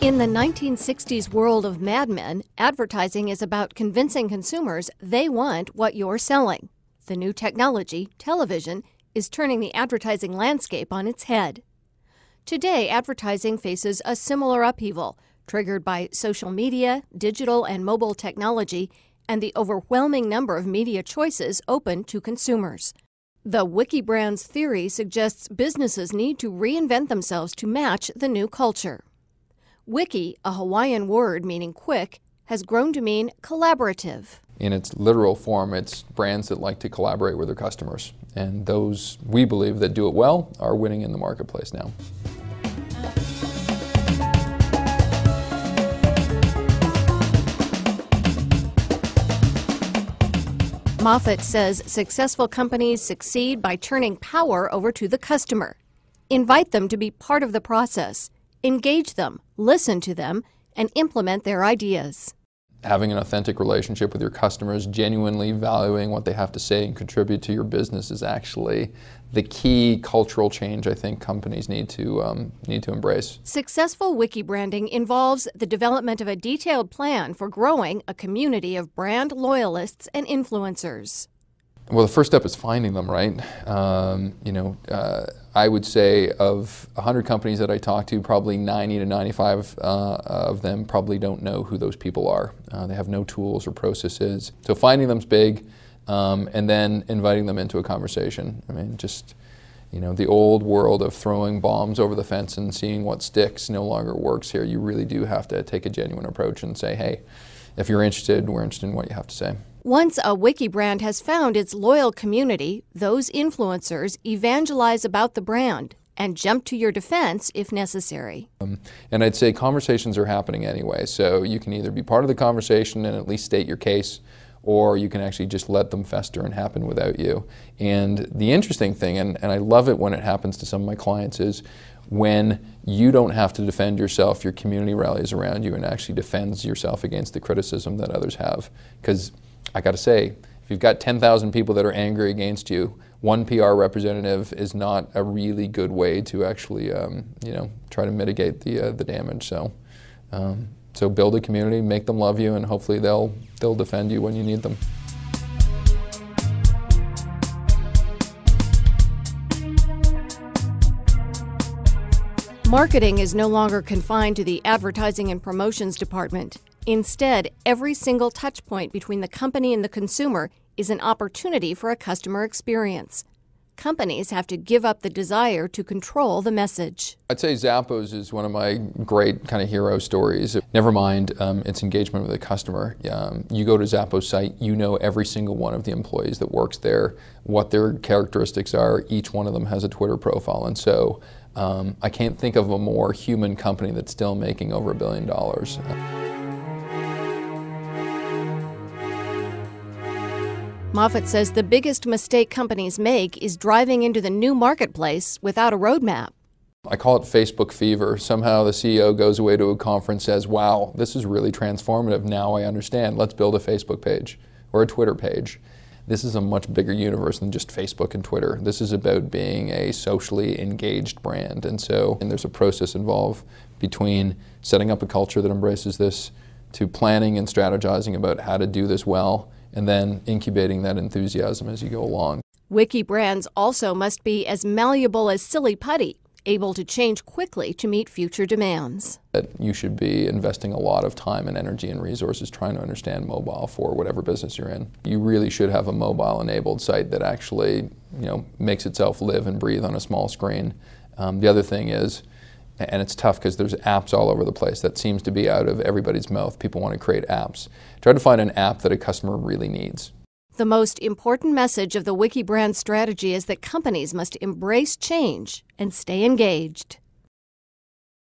In the 1960s world of Mad Men, advertising is about convincing consumers they want what you're selling. The new technology, television, is turning the advertising landscape on its head. Today, advertising faces a similar upheaval, triggered by social media, digital and mobile technology, and the overwhelming number of media choices open to consumers. The Wikibrands theory suggests businesses need to reinvent themselves to match the new culture. Wiki, a Hawaiian word meaning quick, has grown to mean collaborative. In its literal form, it's brands that like to collaborate with their customers. And those, we believe, that do it well are winning in the marketplace now. Moffitt says successful companies succeed by turning power over to the customer. Invite them to be part of the process. Engage them, listen to them, and implement their ideas. Having an authentic relationship with your customers, genuinely valuing what they have to say and contribute to your business is actually the key cultural change I think companies need to embrace. Successful wiki branding involves the development of a detailed plan for growing a community of brand loyalists and influencers. Well, the first step is finding them, right? I would say of 100 companies that I talk to, probably 90 to 95 of them probably don't know who those people are. They have no tools or processes. So finding them's big, and then inviting them into a conversation. I mean, the old world of throwing bombs over the fence and seeing what sticks no longer works here. You really do have to take a genuine approach and say, hey, if you're interested, we're interested in what you have to say. Once a wiki brand has found its loyal community, those influencers evangelize about the brand and jump to your defense if necessary. And I'd say conversations are happening anyway, so you can either be part of the conversation and at least state your case, or you can actually just let them fester and happen without you. And the interesting thing, and I love it when it happens to some of my clients, is when you don't have to defend yourself, your community rallies around you and actually defends yourself against the criticism that others have. Because I got to say, if you've got 10,000 people that are angry against you, one PR representative is not a really good way to actually, try to mitigate the damage. So build a community, make them love you, and hopefully they'll defend you when you need them. Marketing is no longer confined to the advertising and promotions department. Instead, every single touch point between the company and the consumer is an opportunity for a customer experience. Companies have to give up the desire to control the message. I'd say Zappos is one of my great kind of hero stories. Never mind its engagement with the customer. You go to Zappos site, you know every single one of the employees that works there, what their characteristics are. Each one of them has a Twitter profile. And so I can't think of a more human company that's still making over $1 billion. Moffitt says the biggest mistake companies make is driving into the new marketplace without a roadmap. I call it Facebook fever. Somehow the CEO goes away to a conference, says, wow, this is really transformative. Now I understand. Let's build a Facebook page or a Twitter page. This is a much bigger universe than just Facebook and Twitter. This is about being a socially engaged brand. And there's a process involved between setting up a culture that embraces this, to planning and strategizing about how to do this well, and then incubating that enthusiasm as you go along. Wiki brands also must be as malleable as silly putty, able to change quickly to meet future demands. That you should be investing a lot of time and energy and resources trying to understand mobile for whatever business you're in. You really should have a mobile-enabled site that actually, makes itself live and breathe on a small screen. The other thing is, and it's tough because there's apps all over the place. That seems to be out of everybody's mouth. People want to create apps. Try to find an app that a customer really needs. The most important message of the Wikibrands strategy is that companies must embrace change and stay engaged.